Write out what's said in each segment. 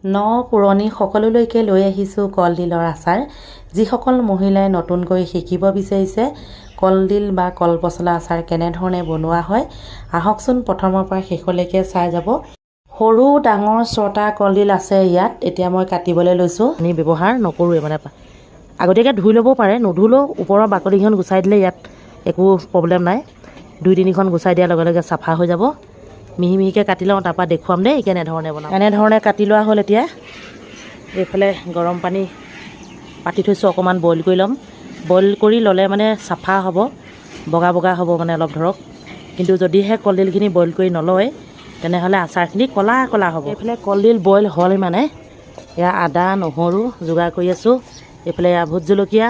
ন পুৰণি সকলোলৈকে লৈ আহিছোঁ কলডিলৰ আচাৰ। যিসকল মহিলাই নতুনকৈ শিকিব বিচাৰিছে কলডিল বা কলপচলা আচাৰ কেনেধৰণে বনোৱা হয়, আহকচোন প্ৰথমৰ পৰা শেষলৈকে চাই যাব। সৰু ডাঙৰ 6টা কলডিল আছে ইয়াত। এতিয়া মই কাটিবলৈ লৈছোঁ। আমি ব্যৱহাৰ নকৰোঁৱে, মানে আগতীয়াকৈ ধুই ল'ব পাৰে, নুধুলেও ওপৰৰ বাকলিখন গুচাই দিলে ইয়াত একো প্ৰব্লেম নাই। 2-3খন গুচাই দিয়াৰ লগে লগে চাফা হৈ যাব। মিহি মিহিকৈ কাটি লওঁ, তাৰপৰা দেখুৱাম দেই কেনেধৰণে বনাওঁ। এনেধৰণে কাটি লোৱা হ'ল। এতিয়া এইফালে গৰম পানী পাতি থৈছোঁ, অকণমান বইল কৰি ল'ম। বইল কৰি ল'লে মানে চাফা হ'ব, বগা বগা হ'ব মানে অলপ ধৰক। কিন্তু যদিহে কলডিলখিনি বইল কৰি নলয় তেনেহ'লে আচাৰখিনি ক'লা ক'লা হ'ব। এইফালে কলডিল বইল হ'ল, মানে এয়া আদা নহৰু যোগাৰ কৰি আছোঁ। এইফালে এয়া ভোট জলকীয়া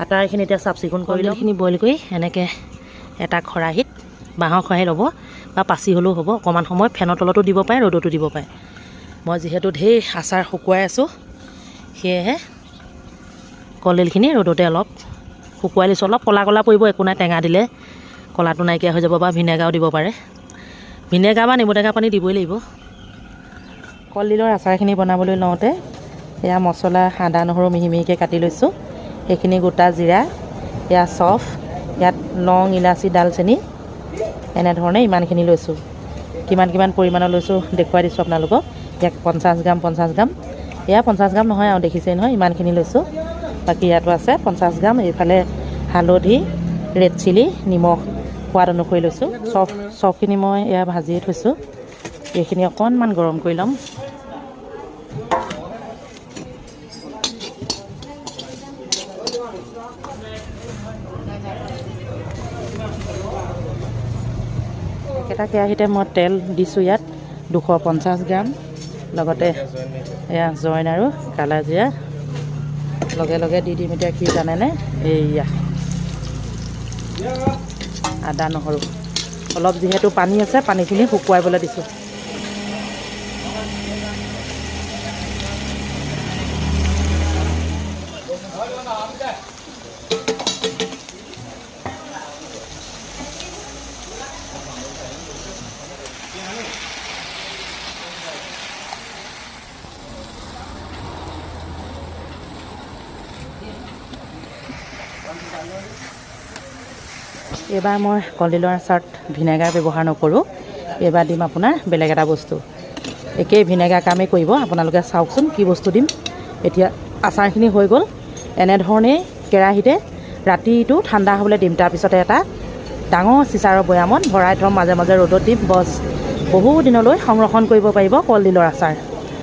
আটাইখিনি এতিয়া চাফ চিকুণ কৰি কলডিলখিনি বইল কৰি এনেকৈ এটা খৰাহিত, বাঁহৰ খৰাহি ল'ব বা পাচি হ'লেও হ'ব, অকণমান সময় ফেনৰ তলতো দিব পাৰে, ৰ'দতো দিব পাৰে। মই যিহেতু ঢেৰ আচাৰ শুকুৱাই আছোঁ সেয়েহে কলডিলখিনি ৰ'দতে অলপ শুকুৱাই লৈছোঁ। অলপ ক'লা ক'লা পৰিব, একো নাই, টেঙা দিলে ক'লাটো নাইকিয়া হৈ যাব, বা ভিনেগাৰো দিব পাৰে। ভিনেগাৰ বা নেমু টেঙা পানী দিবই লাগিব। কলডিলৰ আচাৰখিনি বনাবলৈ লওঁতে এয়া মছলা আদা নহৰু মিহি মিহিকৈ কাটি লৈছোঁ। সেইখিনি গোটা জিৰা, এয়া চফ, ইয়াত লং ইলাচি ডালচেনি, এনেধৰণে ইমানখিনি লৈছোঁ। কিমান কিমান পৰিমাণৰ লৈছোঁ দেখুৱাই দিছোঁ আপোনালোকক। ইয়াত 50 গ্ৰাম 50 গ্ৰাম, এয়া 50 গ্ৰাম নহয় আৰু, দেখিছেই নহয়, ইমানখিনি লৈছোঁ। বাকী ইয়াতো আছে 50 গ্ৰাম। এইফালে হালধি, ৰেড চিলি, নিমখ সোৱাদ অনুসৰি লৈছোঁ। চফখিনি মই এয়া ভাজিয়ে থৈছোঁ। এইখিনি অকণমান গৰম কৰি ল'ম। একেটা কেৰাহীতে মই তেল দিছোঁ। ইয়াত 250 গ্ৰাম, লগতে এয়া জইন আৰু কালা জিৰা লগে লগে দি দিম। এতিয়া কি জানেনে, এইয়া আদা নহৰু অলপ, যিহেতু পানী আছে পানীখিনি শুকুৱাবলৈ দিছোঁ। এইবাৰ মই কলডিলৰ আচাৰত ভিনেগাৰ ব্যৱহাৰ নকৰোঁ। এইবাৰ দিম আপোনাৰ বেলেগ এটা বস্তু। একেই ভিনেগাৰ কামেই কৰিব, আপোনালোকে চাওকচোন কি বস্তু দিম। এতিয়া আচাৰখিনি হৈ গ'ল। এনেধৰণেই কেৰাহীতে ৰাতিটো ঠাণ্ডা হ'বলৈ দিম। তাৰপিছতে এটা ডাঙৰ চিচাৰৰ বৈয়ামত ভৰাই থ'ম, মাজে মাজে ৰ'দত দিম। বছ বহু দিনলৈ সংৰক্ষণ কৰিব পাৰিব কলডিলৰ আচাৰ।